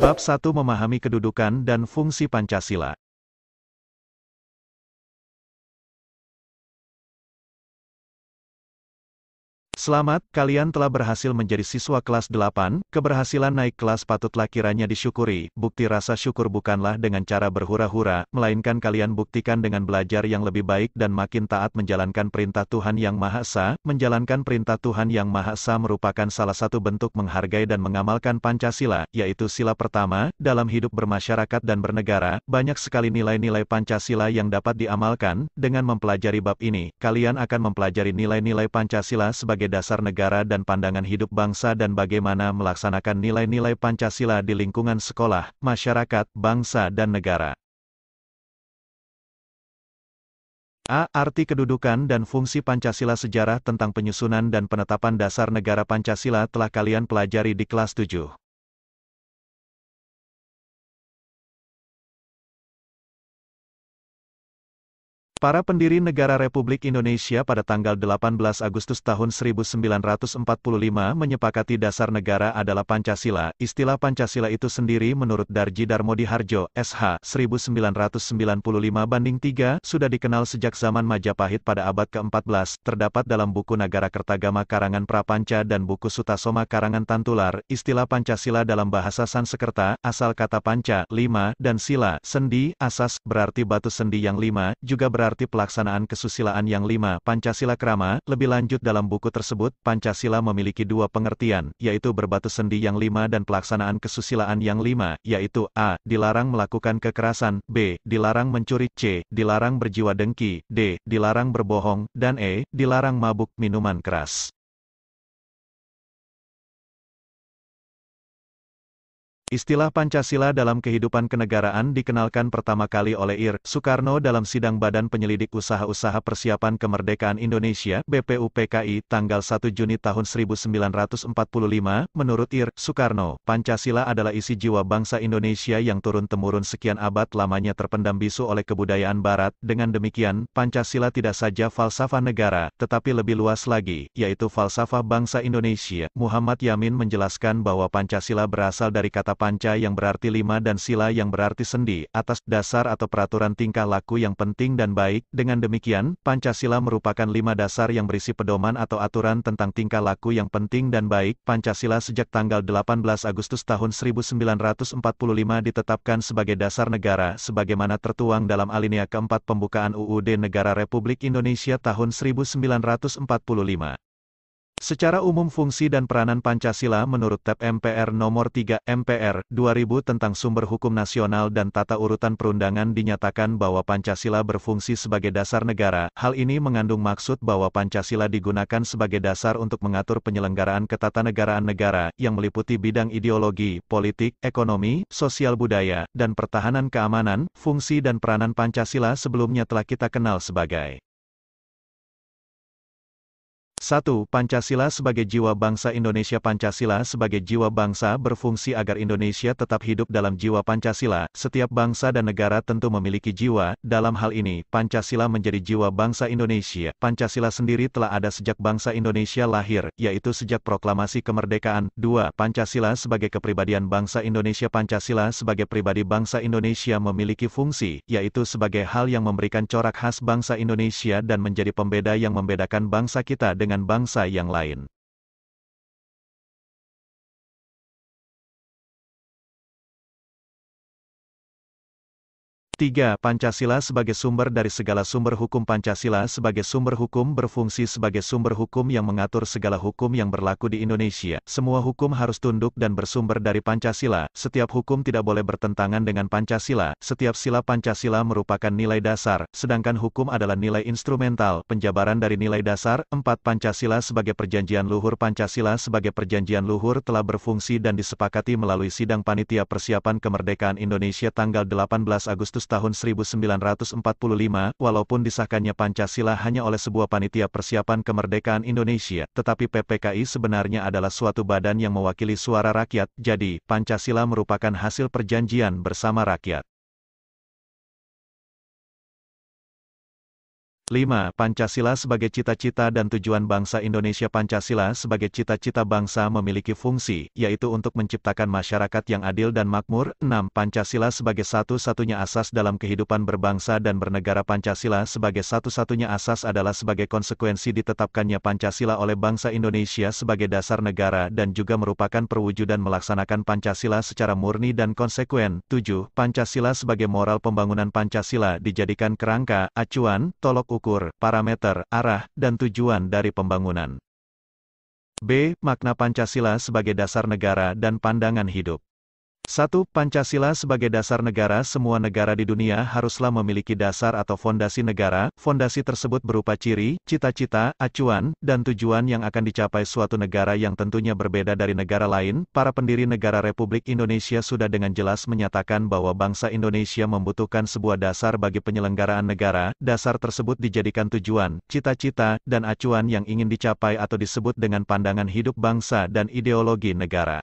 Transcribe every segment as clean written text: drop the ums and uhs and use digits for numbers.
Bab 1 Memahami kedudukan dan fungsi Pancasila. Selamat, kalian telah berhasil menjadi siswa kelas 8, keberhasilan naik kelas patutlah kiranya disyukuri, bukti rasa syukur bukanlah dengan cara berhura-hura, melainkan kalian buktikan dengan belajar yang lebih baik dan makin taat menjalankan perintah Tuhan Yang Maha Esa. Menjalankan perintah Tuhan Yang Maha Esa merupakan salah satu bentuk menghargai dan mengamalkan Pancasila, yaitu sila pertama, dalam hidup bermasyarakat dan bernegara. Banyak sekali nilai-nilai Pancasila yang dapat diamalkan. Dengan mempelajari bab ini, kalian akan mempelajari nilai-nilai Pancasila sebagai dasar negara dan pandangan hidup bangsa dan bagaimana melaksanakan nilai-nilai Pancasila di lingkungan sekolah, masyarakat, bangsa dan negara. A. Arti kedudukan dan fungsi Pancasila. Sejarah tentang penyusunan dan penetapan dasar negara Pancasila telah kalian pelajari di kelas 7. Para pendiri negara Republik Indonesia pada tanggal 18 Agustus tahun 1945 menyepakati dasar negara adalah Pancasila. Istilah Pancasila itu sendiri menurut Darji Darmodihardjo, SH, 1995-3, sudah dikenal sejak zaman Majapahit pada abad ke-14, terdapat dalam buku Nagara Kertagama karangan Prapanca dan buku Sutasoma karangan Tantular. Istilah Pancasila dalam bahasa Sanskerta, asal kata panca, 5, dan sila, sendi, asas, berarti batu sendi yang 5, juga berarti pelaksanaan kesusilaan yang 5, Pancasila Krama. Lebih lanjut dalam buku tersebut, Pancasila memiliki dua pengertian, yaitu berbatu sendi yang 5 dan pelaksanaan kesusilaan yang 5, yaitu A. Dilarang melakukan kekerasan, B. Dilarang mencuri, C. Dilarang berjiwa dengki, D. Dilarang berbohong, dan E. Dilarang mabuk minuman keras. Istilah Pancasila dalam kehidupan kenegaraan dikenalkan pertama kali oleh Ir. Soekarno dalam sidang Badan Penyelidik Usaha-Usaha Persiapan Kemerdekaan Indonesia (BPUPKI) tanggal 1 Juni tahun 1945. Menurut Ir. Soekarno, Pancasila adalah isi jiwa bangsa Indonesia yang turun-temurun sekian abad lamanya terpendam bisu oleh kebudayaan Barat. Dengan demikian, Pancasila tidak saja falsafah negara, tetapi lebih luas lagi, yaitu falsafah bangsa Indonesia. Muhammad Yamin menjelaskan bahwa Pancasila berasal dari kata panca yang berarti 5 dan sila yang berarti sendi, atas dasar atau peraturan tingkah laku yang penting dan baik. Dengan demikian, Pancasila merupakan 5 dasar yang berisi pedoman atau aturan tentang tingkah laku yang penting dan baik. Pancasila sejak tanggal 18 Agustus tahun 1945 ditetapkan sebagai dasar negara, sebagaimana tertuang dalam alinea keempat pembukaan UUD Negara Republik Indonesia tahun 1945. Secara umum fungsi dan peranan Pancasila menurut Tab MPR Nomor 3, MPR, 2000 tentang Sumber Hukum Nasional dan Tata Urutan Perundangan dinyatakan bahwa Pancasila berfungsi sebagai dasar negara. Hal ini mengandung maksud bahwa Pancasila digunakan sebagai dasar untuk mengatur penyelenggaraan ketatanegaraan negara, yang meliputi bidang ideologi, politik, ekonomi, sosial budaya, dan pertahanan keamanan. Fungsi dan peranan Pancasila sebelumnya telah kita kenal sebagai 1. Pancasila sebagai jiwa bangsa Indonesia. Pancasila sebagai jiwa bangsa berfungsi agar Indonesia tetap hidup dalam jiwa Pancasila. Setiap bangsa dan negara tentu memiliki jiwa. Dalam hal ini, Pancasila menjadi jiwa bangsa Indonesia. Pancasila sendiri telah ada sejak bangsa Indonesia lahir, yaitu sejak proklamasi kemerdekaan. 2. Pancasila sebagai kepribadian bangsa Indonesia. Pancasila sebagai pribadi bangsa Indonesia memiliki fungsi, yaitu sebagai hal yang memberikan corak khas bangsa Indonesia dan menjadi pembeda yang membedakan bangsa kita dengan bangsa yang lain. Tiga, Pancasila sebagai sumber dari segala sumber hukum. Pancasila sebagai sumber hukum berfungsi sebagai sumber hukum yang mengatur segala hukum yang berlaku di Indonesia. Semua hukum harus tunduk dan bersumber dari Pancasila. Setiap hukum tidak boleh bertentangan dengan Pancasila. Setiap sila Pancasila merupakan nilai dasar, sedangkan hukum adalah nilai instrumental, penjabaran dari nilai dasar. 4. Pancasila sebagai perjanjian luhur. Pancasila sebagai perjanjian luhur telah berfungsi dan disepakati melalui Sidang Panitia Persiapan Kemerdekaan Indonesia tanggal 18 Agustus tahun 1945, walaupun disahkannya Pancasila hanya oleh sebuah Panitia Persiapan Kemerdekaan Indonesia, tetapi PPKI sebenarnya adalah suatu badan yang mewakili suara rakyat, jadi, Pancasila merupakan hasil perjanjian bersama rakyat. 5. Pancasila sebagai cita-cita dan tujuan bangsa Indonesia. Pancasila sebagai cita-cita bangsa memiliki fungsi, yaitu untuk menciptakan masyarakat yang adil dan makmur. 6. Pancasila sebagai satu-satunya asas dalam kehidupan berbangsa dan bernegara. Pancasila sebagai satu-satunya asas adalah sebagai konsekuensi ditetapkannya Pancasila oleh bangsa Indonesia sebagai dasar negara dan juga merupakan perwujudan melaksanakan Pancasila secara murni dan konsekuen. 7. Pancasila sebagai moral pembangunan. Pancasila dijadikan kerangka, acuan, tolok ukur, parameter, arah, dan tujuan dari pembangunan. B. Makna Pancasila sebagai dasar negara dan pandangan hidup. 1. Pancasila sebagai dasar negara. Semua negara di dunia haruslah memiliki dasar atau fondasi negara. Fondasi tersebut berupa ciri, cita-cita, acuan, dan tujuan yang akan dicapai suatu negara yang tentunya berbeda dari negara lain. Para pendiri negara Republik Indonesia sudah dengan jelas menyatakan bahwa bangsa Indonesia membutuhkan sebuah dasar bagi penyelenggaraan negara. Dasar tersebut dijadikan tujuan, cita-cita, dan acuan yang ingin dicapai atau disebut dengan pandangan hidup bangsa dan ideologi negara.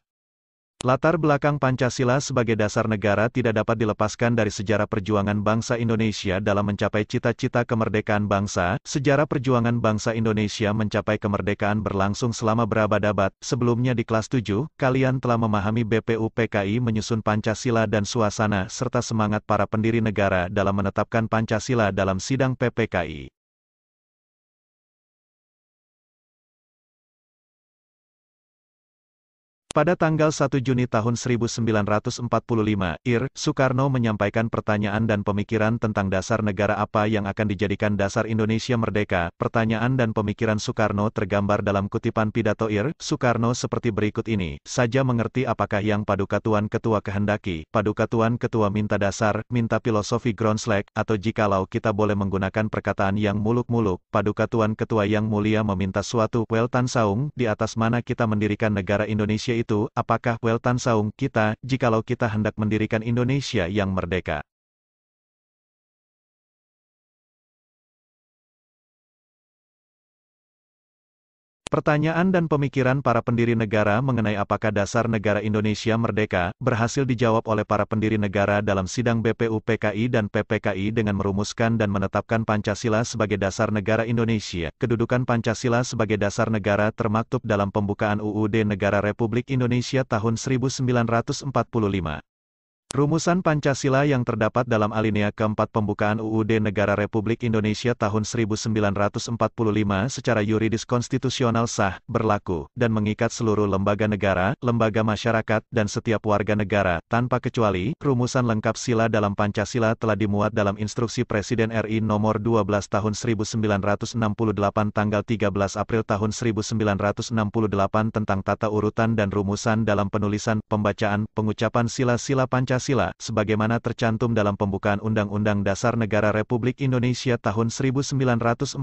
Latar belakang Pancasila sebagai dasar negara tidak dapat dilepaskan dari sejarah perjuangan bangsa Indonesia dalam mencapai cita-cita kemerdekaan bangsa. Sejarah perjuangan bangsa Indonesia mencapai kemerdekaan berlangsung selama berabad-abad. Sebelumnya di kelas 7, kalian telah memahami BPUPKI menyusun Pancasila dan suasana serta semangat para pendiri negara dalam menetapkan Pancasila dalam sidang PPKI. Pada tanggal 1 Juni tahun 1945, Ir. Soekarno menyampaikan pertanyaan dan pemikiran tentang dasar negara apa yang akan dijadikan dasar Indonesia merdeka. Pertanyaan dan pemikiran Soekarno tergambar dalam kutipan pidato Ir. Soekarno seperti berikut ini, saja mengerti apakah yang Paduka Tuan Ketua kehendaki. Paduka Tuan Ketua minta dasar, minta filosofi Groundslack, atau jikalau kita boleh menggunakan perkataan yang muluk-muluk, Paduka Tuan Ketua yang mulia meminta suatu Weltan Saung, di atas mana kita mendirikan negara Indonesia itu. Apakah Weltan Saung kita, jikalau kita hendak mendirikan Indonesia yang merdeka? Pertanyaan dan pemikiran para pendiri negara mengenai apakah dasar negara Indonesia merdeka, berhasil dijawab oleh para pendiri negara dalam sidang BPUPKI dan PPKI dengan merumuskan dan menetapkan Pancasila sebagai dasar negara Indonesia. Kedudukan Pancasila sebagai dasar negara termaktub dalam pembukaan UUD Negara Republik Indonesia tahun 1945. Rumusan Pancasila yang terdapat dalam alinea keempat pembukaan UUD Negara Republik Indonesia tahun 1945 secara yuridis konstitusional sah, berlaku, dan mengikat seluruh lembaga negara, lembaga masyarakat, dan setiap warga negara, tanpa kecuali. Rumusan lengkap sila dalam Pancasila telah dimuat dalam Instruksi Presiden RI Nomor 12 Tahun 1968 tanggal 13 April tahun 1968 tentang tata urutan dan rumusan dalam penulisan, pembacaan, pengucapan sila-sila Pancasila, sebagaimana tercantum dalam pembukaan Undang-Undang Dasar Negara Republik Indonesia tahun 1945.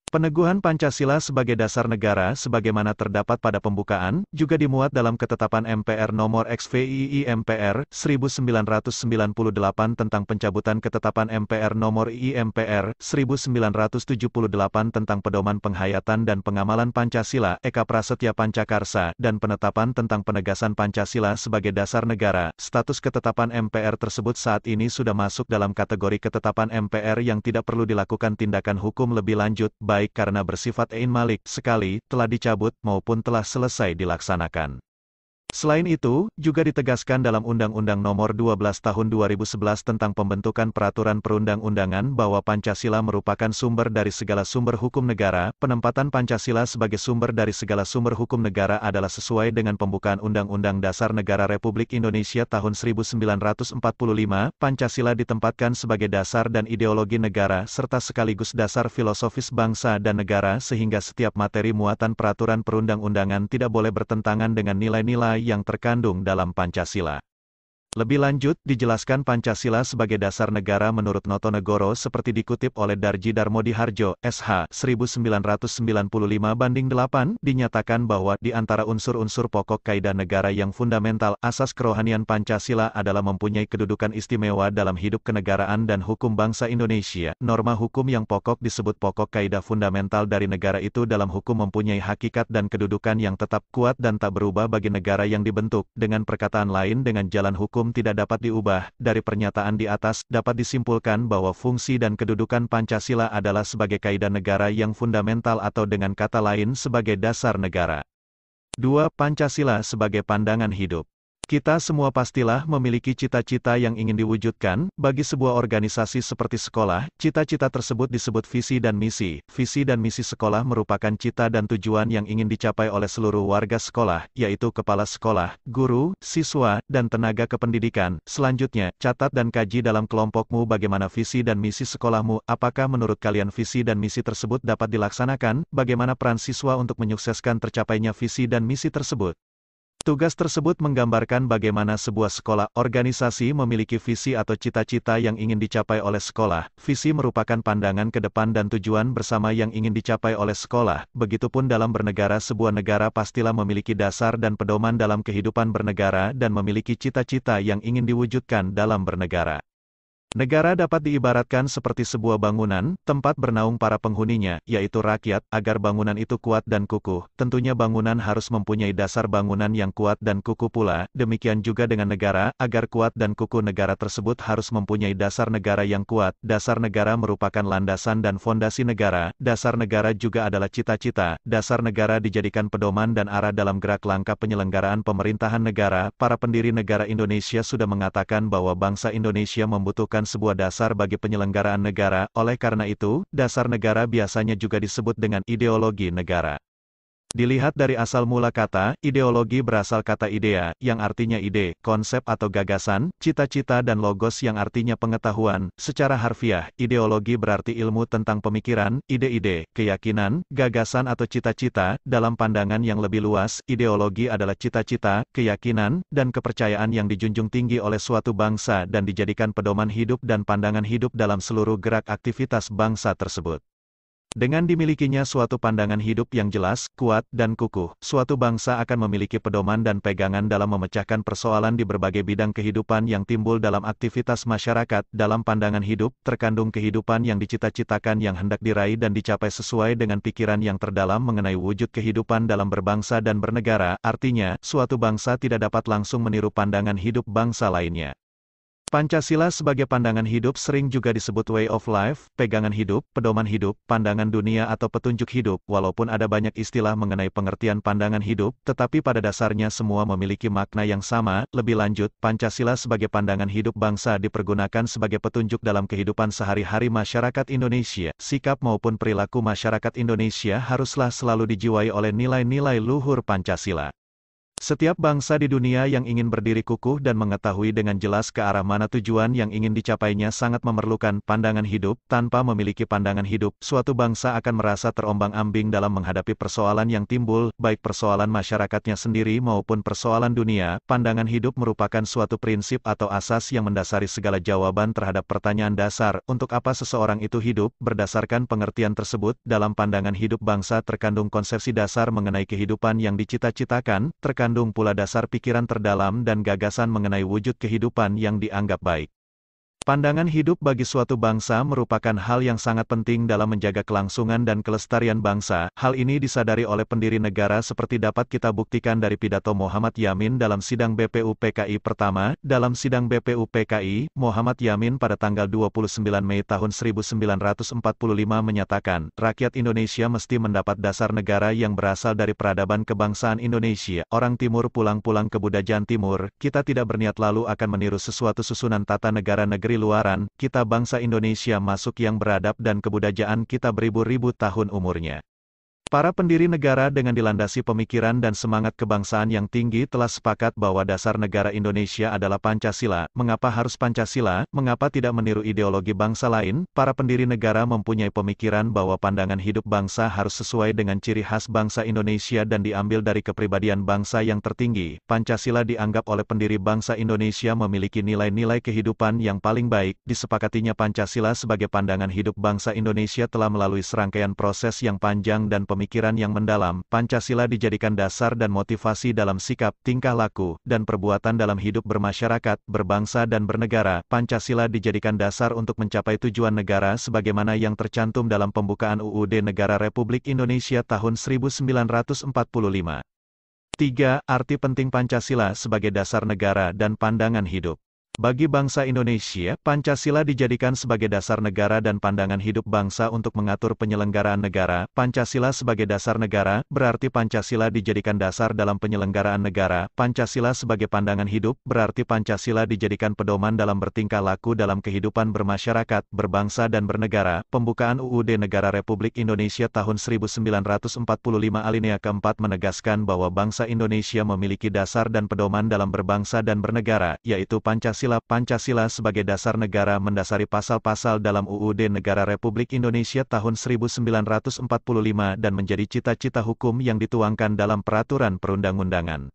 Peneguhan Pancasila sebagai dasar negara sebagaimana terdapat pada pembukaan, juga dimuat dalam Ketetapan MPR Nomor XVI MPR 1998 tentang pencabutan Ketetapan MPR Nomor II MPR 1978 tentang pedoman penghayatan dan pengamalan Pancasila Eka Prasetya Pancakarsa dan penetapan tentang penegasan Pancasila sebagai dasar negara. Status ketetapan MPR tersebut saat ini sudah masuk dalam kategori ketetapan MPR yang tidak perlu dilakukan tindakan hukum lebih lanjut, baik karena bersifat ein malik, sekali, telah dicabut, maupun telah selesai dilaksanakan. Selain itu, juga ditegaskan dalam Undang-Undang Nomor 12 Tahun 2011 tentang pembentukan peraturan perundang-undangan bahwa Pancasila merupakan sumber dari segala sumber hukum negara. Penempatan Pancasila sebagai sumber dari segala sumber hukum negara adalah sesuai dengan pembukaan Undang-Undang Dasar Negara Republik Indonesia tahun 1945. Pancasila ditempatkan sebagai dasar dan ideologi negara serta sekaligus dasar filosofis bangsa dan negara sehingga setiap materi muatan peraturan perundang-undangan tidak boleh bertentangan dengan nilai-nilai yang terkandung dalam Pancasila. Lebih lanjut, dijelaskan Pancasila sebagai dasar negara menurut Notonegoro seperti dikutip oleh Darji Darmodiharjo, SH, 1995/8, dinyatakan bahwa di antara unsur-unsur pokok kaidah negara yang fundamental, asas kerohanian Pancasila adalah mempunyai kedudukan istimewa dalam hidup kenegaraan dan hukum bangsa Indonesia. Norma hukum yang pokok disebut pokok kaidah fundamental dari negara itu dalam hukum mempunyai hakikat dan kedudukan yang tetap kuat dan tak berubah bagi negara yang dibentuk. Dengan perkataan lain, dengan jalan hukum hukum tidak dapat diubah. Dari pernyataan di atas, dapat disimpulkan bahwa fungsi dan kedudukan Pancasila adalah sebagai kaidah negara yang fundamental atau dengan kata lain sebagai dasar negara. 2. Pancasila sebagai pandangan hidup. Kita semua pastilah memiliki cita-cita yang ingin diwujudkan. Bagi sebuah organisasi seperti sekolah, cita-cita tersebut disebut visi dan misi. Visi dan misi sekolah merupakan cita dan tujuan yang ingin dicapai oleh seluruh warga sekolah, yaitu kepala sekolah, guru, siswa, dan tenaga kependidikan. Selanjutnya, catat dan kaji dalam kelompokmu bagaimana visi dan misi sekolahmu. Apakah menurut kalian visi dan misi tersebut dapat dilaksanakan? Bagaimana peran siswa untuk menyukseskan tercapainya visi dan misi tersebut? Tugas tersebut menggambarkan bagaimana sebuah sekolah, organisasi memiliki visi atau cita-cita yang ingin dicapai oleh sekolah. Visi merupakan pandangan ke depan dan tujuan bersama yang ingin dicapai oleh sekolah. Begitupun dalam bernegara, sebuah negara pastilah memiliki dasar dan pedoman dalam kehidupan bernegara dan memiliki cita-cita yang ingin diwujudkan dalam bernegara. Negara dapat diibaratkan seperti sebuah bangunan, tempat bernaung para penghuninya, yaitu rakyat. Agar bangunan itu kuat dan kukuh, tentunya bangunan harus mempunyai dasar bangunan yang kuat dan kukuh pula. Demikian juga dengan negara, agar kuat dan kukuh negara tersebut harus mempunyai dasar negara yang kuat. Dasar negara merupakan landasan dan fondasi negara. Dasar negara juga adalah cita-cita. Dasar negara dijadikan pedoman dan arah dalam gerak langkah penyelenggaraan pemerintahan negara. Para pendiri negara Indonesia sudah mengatakan bahwa bangsa Indonesia membutuhkan sebuah dasar bagi penyelenggaraan negara. Oleh karena itu, dasar negara biasanya juga disebut dengan ideologi negara. Dilihat dari asal mula kata, ideologi berasal kata idea, yang artinya ide, konsep atau gagasan, cita-cita dan logos yang artinya pengetahuan. Secara harfiah, ideologi berarti ilmu tentang pemikiran, ide-ide, keyakinan, gagasan atau cita-cita. Dalam pandangan yang lebih luas, ideologi adalah cita-cita, keyakinan, dan kepercayaan yang dijunjung tinggi oleh suatu bangsa dan dijadikan pedoman hidup dan pandangan hidup dalam seluruh gerak aktivitas bangsa tersebut. Dengan dimilikinya suatu pandangan hidup yang jelas, kuat, dan kukuh, suatu bangsa akan memiliki pedoman dan pegangan dalam memecahkan persoalan di berbagai bidang kehidupan yang timbul dalam aktivitas masyarakat. Dalam pandangan hidup, terkandung kehidupan yang dicita-citakan yang hendak diraih dan dicapai sesuai dengan pikiran yang terdalam mengenai wujud kehidupan dalam berbangsa dan bernegara. Artinya, suatu bangsa tidak dapat langsung meniru pandangan hidup bangsa lainnya. Pancasila sebagai pandangan hidup sering juga disebut way of life, pegangan hidup, pedoman hidup, pandangan dunia atau petunjuk hidup. Walaupun ada banyak istilah mengenai pengertian pandangan hidup, tetapi pada dasarnya semua memiliki makna yang sama. Lebih lanjut, Pancasila sebagai pandangan hidup bangsa dipergunakan sebagai petunjuk dalam kehidupan sehari-hari masyarakat Indonesia. Sikap maupun perilaku masyarakat Indonesia haruslah selalu dijiwai oleh nilai-nilai luhur Pancasila. Setiap bangsa di dunia yang ingin berdiri kukuh dan mengetahui dengan jelas ke arah mana tujuan yang ingin dicapainya sangat memerlukan pandangan hidup. Tanpa memiliki pandangan hidup, suatu bangsa akan merasa terombang-ambing dalam menghadapi persoalan yang timbul, baik persoalan masyarakatnya sendiri maupun persoalan dunia. Pandangan hidup merupakan suatu prinsip atau asas yang mendasari segala jawaban terhadap pertanyaan dasar, untuk apa seseorang itu hidup. Berdasarkan pengertian tersebut, dalam pandangan hidup bangsa terkandung konsepsi dasar mengenai kehidupan yang dicita-citakan, terkandung pula dasar pikiran terdalam dan gagasan mengenai wujud kehidupan yang dianggap baik. Pandangan hidup bagi suatu bangsa merupakan hal yang sangat penting dalam menjaga kelangsungan dan kelestarian bangsa. Hal ini disadari oleh pendiri negara seperti dapat kita buktikan dari pidato Muhammad Yamin dalam sidang BPUPKI pertama. Dalam sidang BPUPKI, Muhammad Yamin pada tanggal 29 Mei tahun 1945 menyatakan, rakyat Indonesia mesti mendapat dasar negara yang berasal dari peradaban kebangsaan Indonesia. Orang Timur pulang-pulang ke budayaan Timur, kita tidak berniat lalu akan meniru sesuatu susunan tata negara negeri luaran. Kita bangsa Indonesia masuk yang beradab dan kebudayaan kita beribu-ribu tahun umurnya. Para pendiri negara dengan dilandasi pemikiran dan semangat kebangsaan yang tinggi telah sepakat bahwa dasar negara Indonesia adalah Pancasila. Mengapa harus Pancasila? Mengapa tidak meniru ideologi bangsa lain? Para pendiri negara mempunyai pemikiran bahwa pandangan hidup bangsa harus sesuai dengan ciri khas bangsa Indonesia dan diambil dari kepribadian bangsa yang tertinggi. Pancasila dianggap oleh pendiri bangsa Indonesia memiliki nilai-nilai kehidupan yang paling baik. Disepakatinya Pancasila sebagai pandangan hidup bangsa Indonesia telah melalui serangkaian proses yang panjang dan pemikiran yang mendalam. Pancasila dijadikan dasar dan motivasi dalam sikap, tingkah laku, dan perbuatan dalam hidup bermasyarakat, berbangsa dan bernegara. Pancasila dijadikan dasar untuk mencapai tujuan negara sebagaimana yang tercantum dalam pembukaan UUD Negara Republik Indonesia tahun 1945. 3. Arti penting Pancasila sebagai dasar negara dan pandangan hidup. Bagi bangsa Indonesia, Pancasila dijadikan sebagai dasar negara dan pandangan hidup bangsa untuk mengatur penyelenggaraan negara. Pancasila sebagai dasar negara, berarti Pancasila dijadikan dasar dalam penyelenggaraan negara. Pancasila sebagai pandangan hidup, berarti Pancasila dijadikan pedoman dalam bertingkah laku dalam kehidupan bermasyarakat, berbangsa dan bernegara. Pembukaan UUD Negara Republik Indonesia tahun 1945 alinea keempat menegaskan bahwa bangsa Indonesia memiliki dasar dan pedoman dalam berbangsa dan bernegara, yaitu Pancasila. Pancasila sebagai dasar negara mendasari pasal-pasal dalam UUD Negara Republik Indonesia tahun 1945 dan menjadi cita-cita hukum yang dituangkan dalam peraturan perundang-undangan.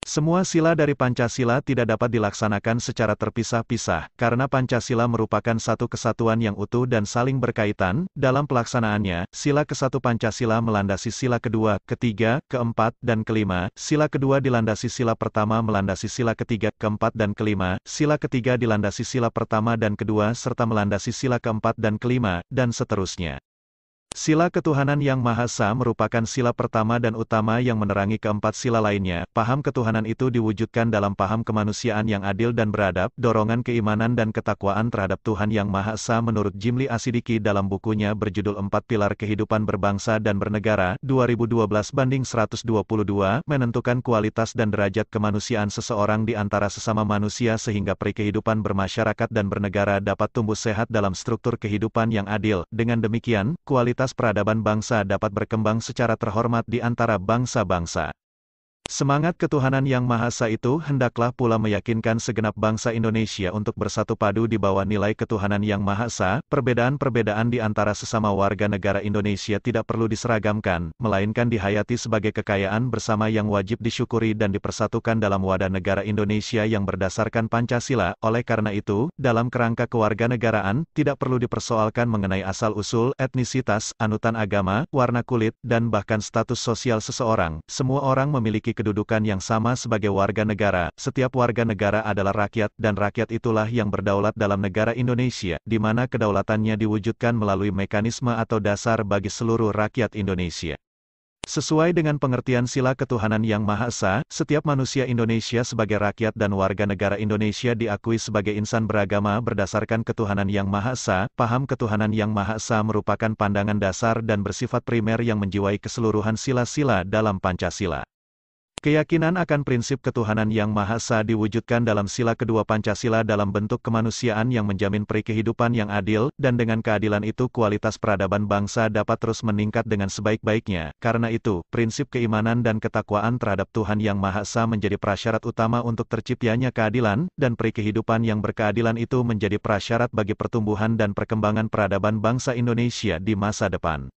Semua sila dari Pancasila tidak dapat dilaksanakan secara terpisah-pisah, karena Pancasila merupakan satu kesatuan yang utuh dan saling berkaitan. Dalam pelaksanaannya, sila ke-1 Pancasila melandasi sila kedua, ketiga, keempat, dan kelima. Sila kedua dilandasi sila pertama melandasi sila ketiga, keempat, dan kelima. Sila ketiga dilandasi sila pertama dan kedua serta melandasi sila keempat dan kelima, dan seterusnya. Sila ketuhanan yang Maha Esa merupakan sila pertama dan utama yang menerangi keempat sila lainnya. Paham ketuhanan itu diwujudkan dalam paham kemanusiaan yang adil dan beradab, dorongan keimanan dan ketakwaan terhadap Tuhan yang Maha Esa menurut Jimli Asidiki dalam bukunya berjudul 4 Pilar Kehidupan Berbangsa dan Bernegara, 2012/122, menentukan kualitas dan derajat kemanusiaan seseorang di antara sesama manusia sehingga kehidupan bermasyarakat dan bernegara dapat tumbuh sehat dalam struktur kehidupan yang adil. Dengan demikian, kualitas peradaban bangsa dapat berkembang secara terhormat di antara bangsa-bangsa. Semangat ketuhanan yang Maha Esa itu hendaklah pula meyakinkan segenap bangsa Indonesia untuk bersatu padu di bawah nilai ketuhanan yang Maha Esa. Perbedaan-perbedaan di antara sesama warga negara Indonesia tidak perlu diseragamkan, melainkan dihayati sebagai kekayaan bersama yang wajib disyukuri dan dipersatukan dalam wadah negara Indonesia yang berdasarkan Pancasila. Oleh karena itu, dalam kerangka kewarganegaraan, tidak perlu dipersoalkan mengenai asal-usul, etnisitas, anutan agama, warna kulit, dan bahkan status sosial seseorang. Semua orang memiliki kedudukan yang sama sebagai warga negara. Setiap warga negara adalah rakyat, dan rakyat itulah yang berdaulat dalam negara Indonesia, di mana kedaulatannya diwujudkan melalui mekanisme atau dasar bagi seluruh rakyat Indonesia. Sesuai dengan pengertian sila ketuhanan yang Maha Esa, setiap manusia Indonesia sebagai rakyat dan warga negara Indonesia diakui sebagai insan beragama berdasarkan ketuhanan yang Maha Esa. Paham ketuhanan yang Maha Esa merupakan pandangan dasar dan bersifat primer yang menjiwai keseluruhan sila-sila dalam Pancasila. Keyakinan akan prinsip ketuhanan yang Maha Esa diwujudkan dalam sila kedua Pancasila dalam bentuk kemanusiaan yang menjamin kehidupan yang adil, dan dengan keadilan itu kualitas peradaban bangsa dapat terus meningkat dengan sebaik-baiknya. Karena itu, prinsip keimanan dan ketakwaan terhadap Tuhan yang Maha Esa menjadi prasyarat utama untuk terciptanya keadilan, dan kehidupan yang berkeadilan itu menjadi prasyarat bagi pertumbuhan dan perkembangan peradaban bangsa Indonesia di masa depan.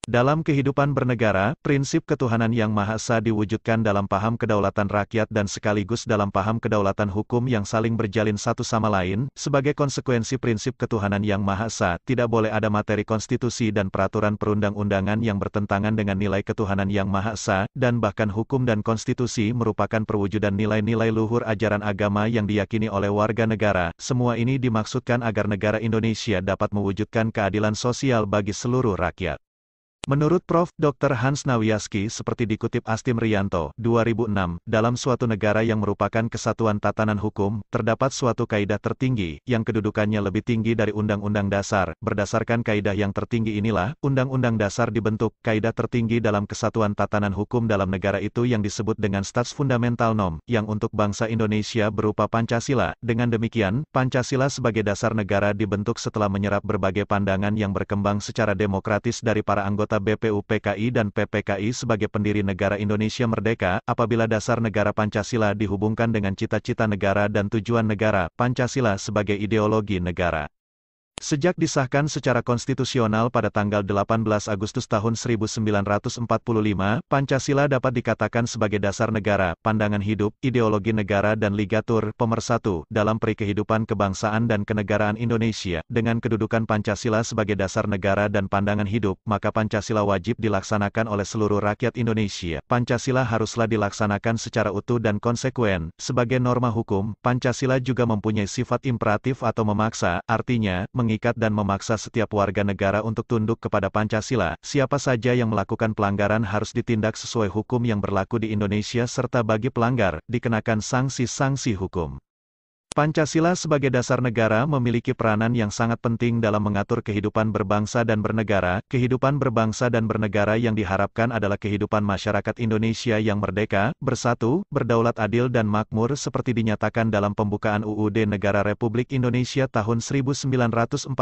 Dalam kehidupan bernegara, prinsip ketuhanan yang Maha Esa diwujudkan dalam paham kedaulatan rakyat dan sekaligus dalam paham kedaulatan hukum yang saling berjalin satu sama lain. Sebagai konsekuensi prinsip ketuhanan yang Maha Esa, tidak boleh ada materi konstitusi dan peraturan perundang-undangan yang bertentangan dengan nilai ketuhanan yang Maha Esa, dan bahkan hukum dan konstitusi merupakan perwujudan nilai-nilai luhur ajaran agama yang diyakini oleh warga negara. Semua ini dimaksudkan agar negara Indonesia dapat mewujudkan keadilan sosial bagi seluruh rakyat. Menurut Prof. Dr. Hans Nawiaski seperti dikutip Astim Rianto, 2006, dalam suatu negara yang merupakan kesatuan tatanan hukum, terdapat suatu kaidah tertinggi, yang kedudukannya lebih tinggi dari Undang-Undang Dasar. Berdasarkan kaidah yang tertinggi inilah, Undang-Undang Dasar dibentuk. Kaidah tertinggi dalam kesatuan tatanan hukum dalam negara itu yang disebut dengan Stats Fundamental Norm, yang untuk bangsa Indonesia berupa Pancasila. Dengan demikian, Pancasila sebagai dasar negara dibentuk setelah menyerap berbagai pandangan yang berkembang secara demokratis dari para anggota BPUPKI dan PPKI sebagai pendiri negara Indonesia merdeka. Apabila dasar negara Pancasila dihubungkan dengan cita-cita negara dan tujuan negara, Pancasila sebagai ideologi negara. Sejak disahkan secara konstitusional pada tanggal 18 Agustus tahun 1945, Pancasila dapat dikatakan sebagai dasar negara, pandangan hidup, ideologi negara dan ligatur, pemersatu, dalam kehidupan kebangsaan dan kenegaraan Indonesia. Dengan kedudukan Pancasila sebagai dasar negara dan pandangan hidup, maka Pancasila wajib dilaksanakan oleh seluruh rakyat Indonesia. Pancasila haruslah dilaksanakan secara utuh dan konsekuen. Sebagai norma hukum, Pancasila juga mempunyai sifat imperatif atau memaksa, artinya, mengikat dan memaksa setiap warga negara untuk tunduk kepada Pancasila. Siapa saja yang melakukan pelanggaran harus ditindak sesuai hukum yang berlaku di Indonesia serta bagi pelanggar, dikenakan sanksi-sanksi hukum. Pancasila sebagai dasar negara memiliki peranan yang sangat penting dalam mengatur kehidupan berbangsa dan bernegara. Kehidupan berbangsa dan bernegara yang diharapkan adalah kehidupan masyarakat Indonesia yang merdeka, bersatu, berdaulat adil dan makmur seperti dinyatakan dalam pembukaan UUD Negara Republik Indonesia tahun 1945.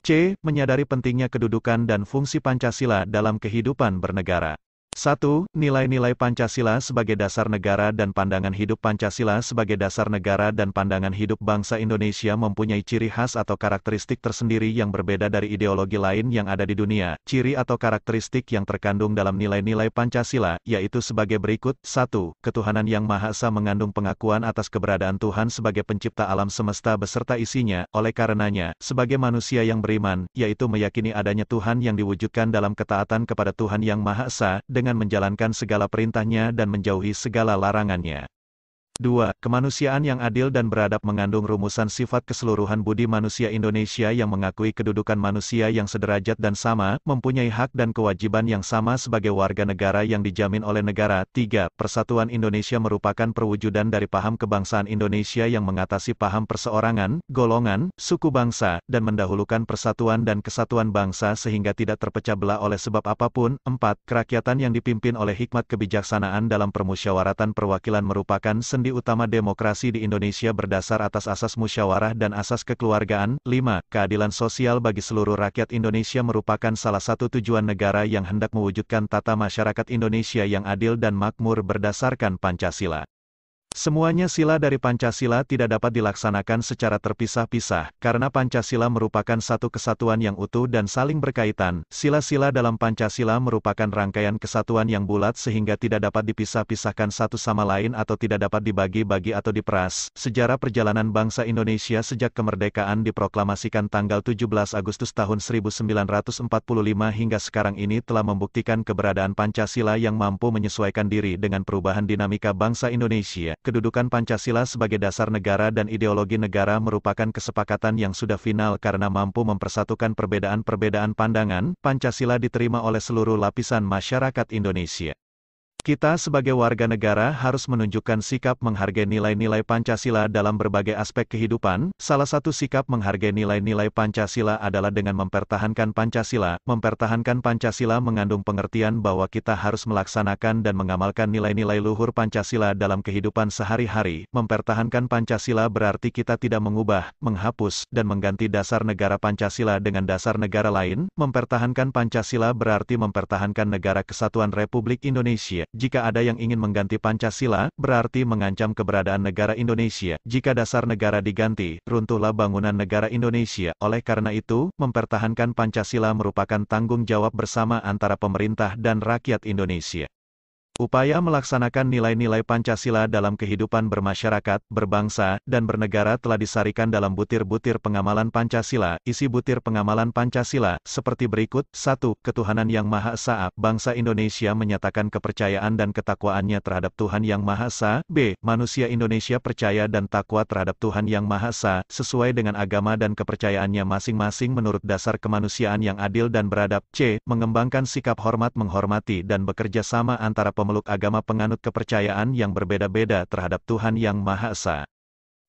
C. Menyadari pentingnya kedudukan dan fungsi Pancasila dalam kehidupan bernegara. 1. Nilai-nilai Pancasila sebagai dasar negara dan pandangan hidup Pancasila sebagai dasar negara dan pandangan hidup bangsa Indonesia mempunyai ciri khas atau karakteristik tersendiri yang berbeda dari ideologi lain yang ada di dunia. Ciri atau karakteristik yang terkandung dalam nilai-nilai Pancasila, yaitu sebagai berikut. 1. Ketuhanan yang Maha Esa mengandung pengakuan atas keberadaan Tuhan sebagai pencipta alam semesta beserta isinya. Oleh karenanya, sebagai manusia yang beriman, yaitu meyakini adanya Tuhan yang diwujudkan dalam ketaatan kepada Tuhan yang Maha Esa, dengan menjalankan segala perintahnya dan menjauhi segala larangannya. 2. Kemanusiaan yang adil dan beradab mengandung rumusan sifat keseluruhan budi manusia Indonesia yang mengakui kedudukan manusia yang sederajat dan sama, mempunyai hak dan kewajiban yang sama sebagai warga negara yang dijamin oleh negara. 3. Persatuan Indonesia merupakan perwujudan dari paham kebangsaan Indonesia yang mengatasi paham perseorangan, golongan, suku bangsa, dan mendahulukan persatuan dan kesatuan bangsa sehingga tidak terpecah belah oleh sebab apapun. 4. Kerakyatan yang dipimpin oleh hikmat kebijaksanaan dalam permusyawaratan perwakilan merupakan sendi utama demokrasi di Indonesia berdasar atas asas musyawarah dan asas kekeluargaan. 5. Keadilan sosial bagi seluruh rakyat Indonesia merupakan salah satu tujuan negara yang hendak mewujudkan tata masyarakat Indonesia yang adil dan makmur berdasarkan Pancasila. Semuanya sila dari Pancasila tidak dapat dilaksanakan secara terpisah-pisah, karena Pancasila merupakan satu kesatuan yang utuh dan saling berkaitan. Sila-sila dalam Pancasila merupakan rangkaian kesatuan yang bulat sehingga tidak dapat dipisah-pisahkan satu sama lain atau tidak dapat dibagi-bagi atau diperas. Sejarah perjalanan bangsa Indonesia sejak kemerdekaan diproklamasikan tanggal 17 Agustus tahun 1945 hingga sekarang ini telah membuktikan keberadaan Pancasila yang mampu menyesuaikan diri dengan perubahan dinamika bangsa Indonesia. Kedudukan Pancasila sebagai dasar negara dan ideologi negara merupakan kesepakatan yang sudah final karena mampu mempersatukan perbedaan-perbedaan pandangan. Pancasila diterima oleh seluruh lapisan masyarakat Indonesia. Kita sebagai warga negara harus menunjukkan sikap menghargai nilai-nilai Pancasila dalam berbagai aspek kehidupan. Salah satu sikap menghargai nilai-nilai Pancasila adalah dengan mempertahankan Pancasila. Mempertahankan Pancasila mengandung pengertian bahwa kita harus melaksanakan dan mengamalkan nilai-nilai luhur Pancasila dalam kehidupan sehari-hari. Mempertahankan Pancasila berarti kita tidak mengubah, menghapus, dan mengganti dasar negara Pancasila dengan dasar negara lain. Mempertahankan Pancasila berarti mempertahankan negara kesatuan Republik Indonesia. Jika ada yang ingin mengganti Pancasila, berarti mengancam keberadaan negara Indonesia. Jika dasar negara diganti, runtuhlah bangunan negara Indonesia. Oleh karena itu, mempertahankan Pancasila merupakan tanggung jawab bersama antara pemerintah dan rakyat Indonesia. Upaya melaksanakan nilai-nilai Pancasila dalam kehidupan bermasyarakat, berbangsa, dan bernegara telah disarikan dalam butir-butir pengamalan Pancasila. Isi butir pengamalan Pancasila, seperti berikut. 1. Ketuhanan yang Maha Esa. Bangsa Indonesia menyatakan kepercayaan dan ketakwaannya terhadap Tuhan yang Maha Esa. B. Manusia Indonesia percaya dan takwa terhadap Tuhan yang Maha Esa, sesuai dengan agama dan kepercayaannya masing-masing menurut dasar kemanusiaan yang adil dan beradab. C. Mengembangkan sikap hormat menghormati dan bekerja sama antara pemeluk agama penganut kepercayaan yang berbeda-beda terhadap Tuhan yang Maha Esa.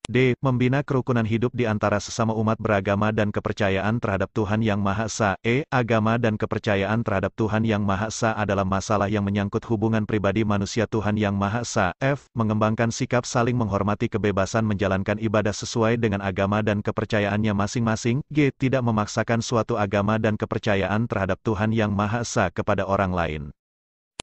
D. Membina kerukunan hidup di antara sesama umat beragama dan kepercayaan terhadap Tuhan yang Maha Esa. E. Agama dan kepercayaan terhadap Tuhan yang Maha Esa adalah masalah yang menyangkut hubungan pribadi manusia Tuhan yang Maha Esa. F. Mengembangkan sikap saling menghormati kebebasan menjalankan ibadah sesuai dengan agama dan kepercayaannya masing-masing. G. Tidak memaksakan suatu agama dan kepercayaan terhadap Tuhan yang Maha Esa kepada orang lain.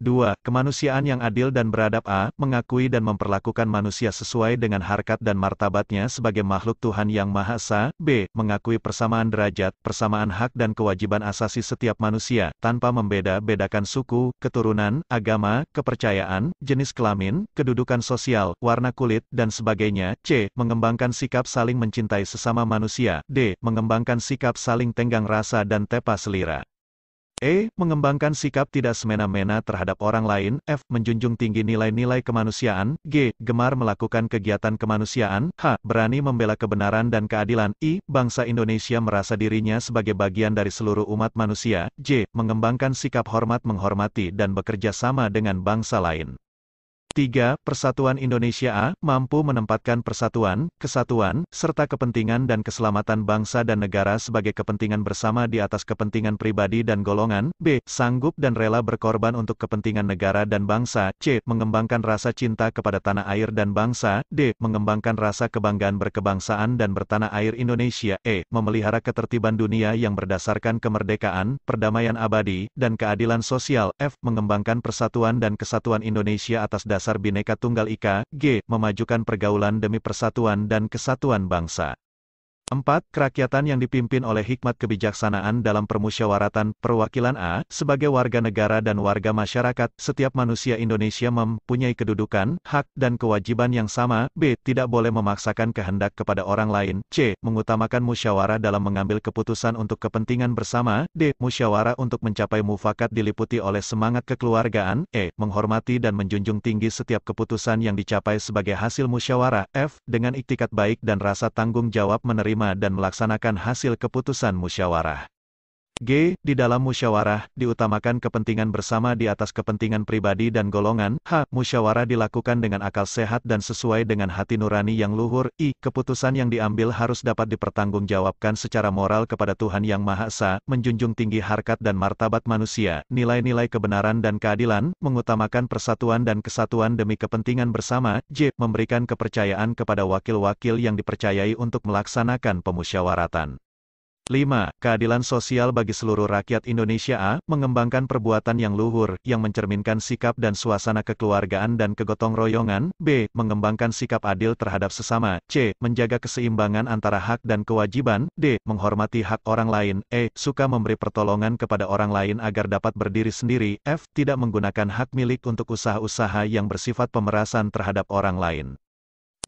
2. Kemanusiaan yang adil dan beradab. A. Mengakui dan memperlakukan manusia sesuai dengan harkat dan martabatnya sebagai makhluk Tuhan yang Maha Esa. B. Mengakui persamaan derajat, persamaan hak dan kewajiban asasi setiap manusia, tanpa membeda-bedakan suku, keturunan, agama, kepercayaan, jenis kelamin, kedudukan sosial, warna kulit, dan sebagainya. C. Mengembangkan sikap saling mencintai sesama manusia. D. Mengembangkan sikap saling tenggang rasa dan tepa selira. Mengembangkan sikap tidak semena-mena terhadap orang lain. F. Menjunjung tinggi nilai-nilai kemanusiaan. G. Gemar melakukan kegiatan kemanusiaan. H. Berani membela kebenaran dan keadilan. I. Bangsa Indonesia merasa dirinya sebagai bagian dari seluruh umat manusia. J. Mengembangkan sikap hormat menghormati dan bekerja sama dengan bangsa lain. 3. Persatuan Indonesia A. Mampu menempatkan persatuan, kesatuan, serta kepentingan dan keselamatan bangsa dan negara sebagai kepentingan bersama di atas kepentingan pribadi dan golongan. B. Sanggup dan rela berkorban untuk kepentingan negara dan bangsa. C. Mengembangkan rasa cinta kepada tanah air dan bangsa. D. Mengembangkan rasa kebanggaan berkebangsaan dan bertanah air Indonesia. E. Memelihara ketertiban dunia yang berdasarkan kemerdekaan, perdamaian abadi, dan keadilan sosial. F. Mengembangkan persatuan dan kesatuan Indonesia atas dasar Bhinneka Tunggal Ika. G. Memajukan pergaulan demi persatuan dan kesatuan bangsa. 4. Kerakyatan yang dipimpin oleh hikmat kebijaksanaan dalam permusyawaratan perwakilan A. Sebagai warga negara dan warga masyarakat, setiap manusia Indonesia mempunyai kedudukan, hak, dan kewajiban yang sama. B. Tidak boleh memaksakan kehendak kepada orang lain. C. Mengutamakan musyawarah dalam mengambil keputusan untuk kepentingan bersama. D. Musyawarah untuk mencapai mufakat diliputi oleh semangat kekeluargaan. E. Menghormati dan menjunjung tinggi setiap keputusan yang dicapai sebagai hasil musyawarah. F. Dengan iktikat baik dan rasa tanggung jawab menerima dan melaksanakan hasil keputusan musyawarah. G. Di dalam musyawarah, diutamakan kepentingan bersama di atas kepentingan pribadi dan golongan. H. Musyawarah dilakukan dengan akal sehat dan sesuai dengan hati nurani yang luhur. I. Keputusan yang diambil harus dapat dipertanggungjawabkan secara moral kepada Tuhan Yang Maha Esa, menjunjung tinggi harkat dan martabat manusia, nilai-nilai kebenaran dan keadilan, mengutamakan persatuan dan kesatuan demi kepentingan bersama. J. Memberikan kepercayaan kepada wakil-wakil yang dipercayai untuk melaksanakan pemusyawaratan. 5. Keadilan sosial bagi seluruh rakyat Indonesia A. Mengembangkan perbuatan yang luhur, yang mencerminkan sikap dan suasana kekeluargaan dan kegotong royongan. B. Mengembangkan sikap adil terhadap sesama. C. Menjaga keseimbangan antara hak dan kewajiban. D. Menghormati hak orang lain. E. Suka memberi pertolongan kepada orang lain agar dapat berdiri sendiri. F. Tidak menggunakan hak milik untuk usaha-usaha yang bersifat pemerasan terhadap orang lain.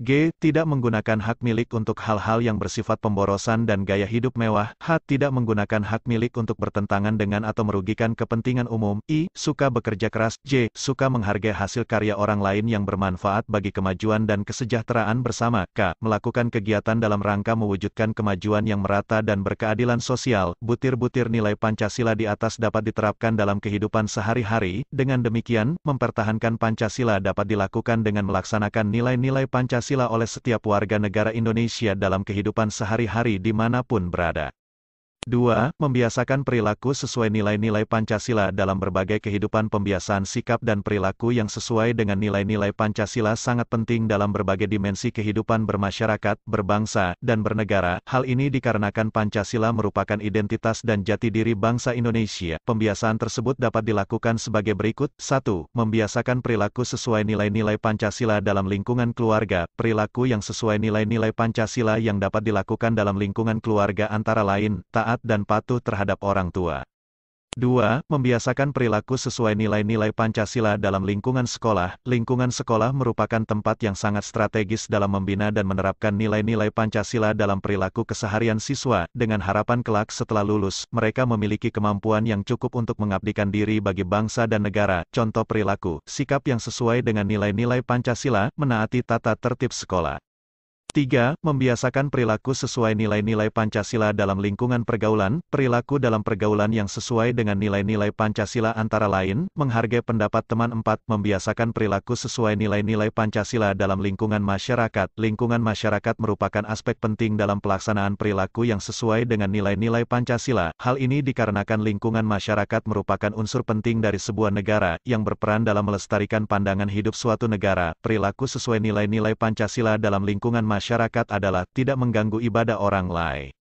G. Tidak menggunakan hak milik untuk hal-hal yang bersifat pemborosan dan gaya hidup mewah. H. Tidak menggunakan hak milik untuk bertentangan dengan atau merugikan kepentingan umum. I. Suka bekerja keras. J. Suka menghargai hasil karya orang lain yang bermanfaat bagi kemajuan dan kesejahteraan bersama. K. Melakukan kegiatan dalam rangka mewujudkan kemajuan yang merata dan berkeadilan sosial. Butir-butir nilai Pancasila di atas dapat diterapkan dalam kehidupan sehari-hari. Dengan demikian, mempertahankan Pancasila dapat dilakukan dengan melaksanakan nilai-nilai Pancasila oleh setiap warga negara Indonesia dalam kehidupan sehari-hari dimanapun berada. 2. Membiasakan perilaku sesuai nilai-nilai Pancasila dalam berbagai kehidupan. Pembiasaan sikap dan perilaku yang sesuai dengan nilai-nilai Pancasila sangat penting dalam berbagai dimensi kehidupan bermasyarakat, berbangsa, dan bernegara. Hal ini dikarenakan Pancasila merupakan identitas dan jati diri bangsa Indonesia. Pembiasaan tersebut dapat dilakukan sebagai berikut. 1. Membiasakan perilaku sesuai nilai-nilai Pancasila dalam lingkungan keluarga. Perilaku yang sesuai nilai-nilai Pancasila yang dapat dilakukan dalam lingkungan keluarga antara lain, taat dan patuh terhadap orang tua. 2. Membiasakan perilaku sesuai nilai-nilai Pancasila dalam lingkungan sekolah. Lingkungan sekolah merupakan tempat yang sangat strategis dalam membina dan menerapkan nilai-nilai Pancasila dalam perilaku keseharian siswa, dengan harapan kelak setelah lulus, mereka memiliki kemampuan yang cukup untuk mengabdikan diri bagi bangsa dan negara. Contoh perilaku, sikap yang sesuai dengan nilai-nilai Pancasila, menaati tata tertib sekolah. 3. Membiasakan perilaku sesuai nilai-nilai Pancasila dalam lingkungan pergaulan. Perilaku dalam pergaulan yang sesuai dengan nilai-nilai Pancasila antara lain, menghargai pendapat teman. 4. Membiasakan perilaku sesuai nilai-nilai Pancasila dalam lingkungan masyarakat. Lingkungan masyarakat merupakan aspek penting dalam pelaksanaan perilaku yang sesuai dengan nilai-nilai Pancasila. Hal ini dikarenakan lingkungan masyarakat merupakan unsur penting dari sebuah negara, yang berperan dalam melestarikan pandangan hidup suatu negara. Perilaku sesuai nilai-nilai Pancasila dalam lingkungan masyarakat adalah tidak mengganggu ibadah orang lain.